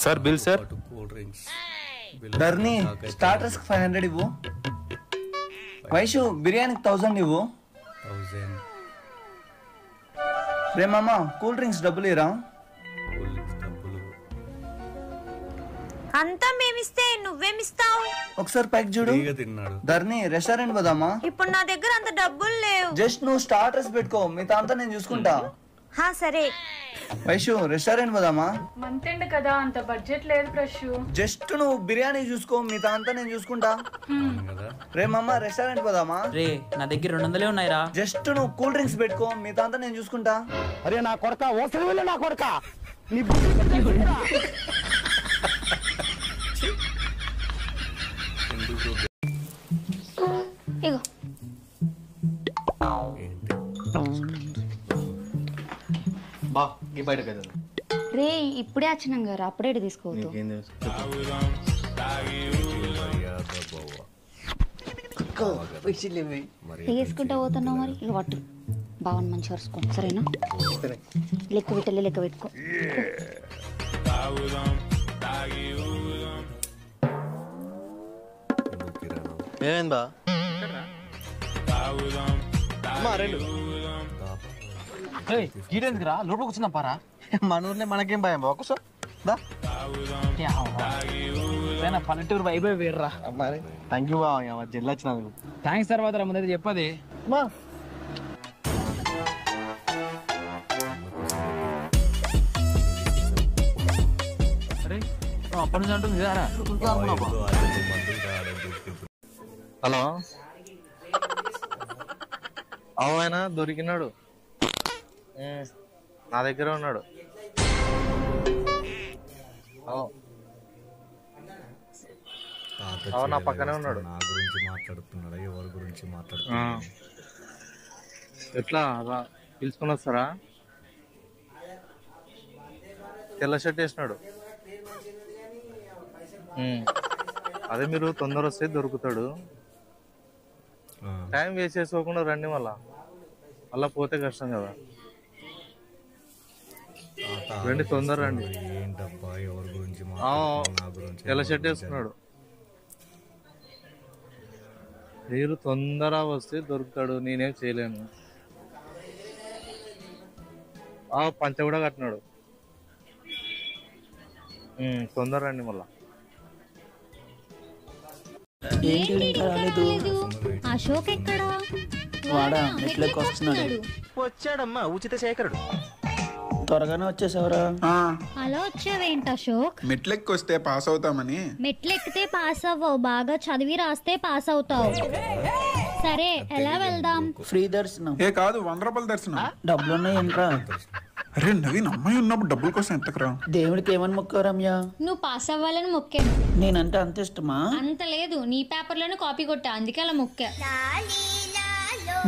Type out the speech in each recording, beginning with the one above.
Sir bill sir. Cool drinks ధర్ని starters 500 ఇవ్వు. వైషు బిర్యానీకి 1000 ఇవ్వు. 1000 రే మామ కూల్ డ్రింక్స్ డబ్బులు ఇరా. కూల్ డ్రింక్స్ డబ్బులు అంతా మేమిస్తే నువ్వేమిస్తావు? ఒకసారి పైకి చూడు. ఫ్రీగా తిన్నాడు. ధర్ని రెస్టారెంట్ పోదామా? ఇప్పుడు నా దగ్గర అంత డబ్బులు లేవు. జస్ట్ నువ్వు స్టార్టర్స్ పెట్టుకో, మిగతా అంతా నేను చూసుకుంటా. హా సరే. వైషు రెస్టారెంట్ పోదామా? మంత్ ఎండ్ కదా, అంత బడ్జెట్ లేదు ప్రశ్. జస్ట్ నువ్వు బిర్యానీ చూసుకో, మిగతా అంతా నేను చూసుకుంటా. కదా రే మామ రెస్టారెంట్ పోదామా? రే నా దగ్గర 200 ఉన్నాయిరా. జస్ట్ నువ్వు కూల్ డ్రింక్స్ పెట్టుకో, మిగతా అంతా నేను చూసుకుంటా. అరే నా కొడక ఓసరి వెళ్ళి నా కొడక ఇగో బా ఈ బయట కదా రే ఇప్పుడే వచ్చినాం కదా, అప్పుడే తీసుకోవద్దు. వేసుకుంటా పోతున్నావు మరి. ఇక పట్టు బావని మంచి వరుసుకో సరేనా? లెక్క పెట్టలే, లెక్క పెట్టుకో. ఏమైంది బా? గీడెందుకురా లోపలికి వచ్చిన పారా? మన ఊర్లో మనకేం భయం బా, ఒకసారి పల్లెటూరు వైభవ్ వేర్రా. మరి థ్యాంక్ యూ బా, జల్లు వచ్చినందుకు. థ్యాంక్స్ తర్వాత ముందైతే చెప్పది. అరే అప్పటి నుంచి అంటుంది ఇదారా. హలో ఆయన దొరికినాడు, నా దగ్గర ఉన్నాడు. నా పక్కనే ఉన్నాడు. నా గురించి మాట్లాడుతున్నాడా, ఎవరి గురించి మాట్లాడుతున్నాడు? ఎట్లా పిలుచుకొని వస్తారా? తెల్ల షర్ట్ వేసినాడు. అదే మీరు తొందర వస్తే దొరుకుతాడు. టైం వేస్ట్ చేసుకోకుండా రండి, మళ్ళా పోతే కష్టం కదా. రండి తొందర రండి. ఏంటబ్బా ఎవరి గురించి తెల్ల షర్ట్ వేసుకున్నాడు. మీరు తొందర వస్తే దొరుకుతాడు, నేనేం చేయలేను. పంచ కూడా కట్టినాడు. తొందర రండి మళ్ళా. అశోక్ ఎక్కడా? వాడా మెట్లకి వస్తున్నాడు. వచ్చాడమ్మా ఉచిత శేఖరుడు. త్వరగానే వచ్చేసావరా? అలా వచ్చావేంటి అశోక్? మెట్లెక్కి వస్తే పాస్ అవుతామని. మెట్లెక్కితే పాస్ అవ్వవు, బాగా చదివి రాస్తే పాస్ అవుతావు. సరే ఎలా వెళ్దాం? ఫ్రీ దర్శనం. ఏ కాదు 100 రూపాయల దర్శనం. డబ్బులున్నాయి ఏంట్రా? అరే నవీన్, అమ్మాయి ఉన్నప్పుడు డబ్బుల కోసం ఎంతకురా? దేవుడికి ఏమని మొక్కావు రమ్య? నువ్వు పాస్ అవ్వాలని మొక్కాను. నేనంటే అంత ఇష్టమా? అంత లేదు, నీ పేపర్లోనే కాపీ కొట్టా, అందుకే అలా మొక్కా.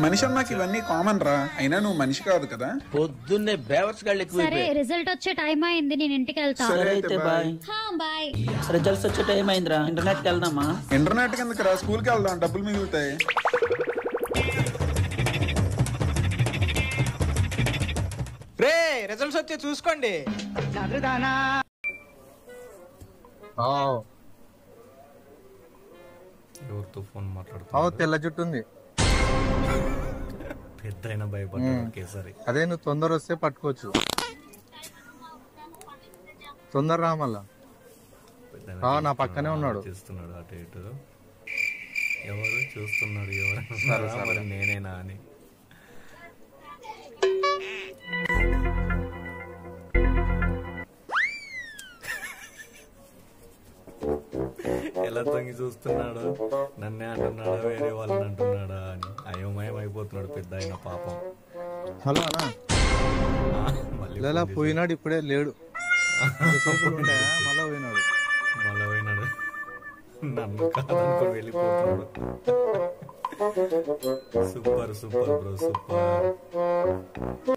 మనిషి అన్నాకి ఇవన్నీ కామన్ రా, అయినా నువ్వు మనిషి కాదు కదా. పొద్దున్నే బేవర్స్ గాళ్ళు సరే రిజల్ట్ వచ్చే టైం అయింది, నేను ఇంటికి వెళ్తా. సరే అయితే బాయ్. బాయ్. రిజల్ట్స్ వచ్చే టైం అయిందిరా, ఇంటర్నెట్ కి వెళ్దామా? ఇంటర్నెట్ కిందకి రా, స్కూల్కి వెళ్దాం, డబ్బులు మిగులుతాయి. రే రిజల్ట్స్ వచ్చే చూసుకోండి. ఎవరితో ఫోన్ మాట్లాడుతున్నావు? తెల్ల జుట్టు ఉంది, పెద్ద అయినా భయపడ్డాడు ఒకేసారి. అదే నువ్వు తొందర వస్తే పట్టుకోవచ్చు. తొందర రా మళ్ళా. నా పక్కనే ఉన్నాడు. చూస్తున్నాడు అటు ఇటు. ఎవరు చూస్తున్నాడు? ఎవరు? నేనేనా అని. ఎలా తొంగి చూస్తున్నాడు, నన్నే అంటున్నాడా వేరే వాళ్ళని అంటున్నాడా అని అయోమయం అయిపోతున్నాడు పెద్ద అయిన పాపం. హలో అన్నా, మళ్ళీ పోయినాడు, ఇప్పుడే లేడు. మళ్ళా పోయినాడు. నన్ను కాదనుకో వెళ్ళిపోతున్నాడు. Super bro, super.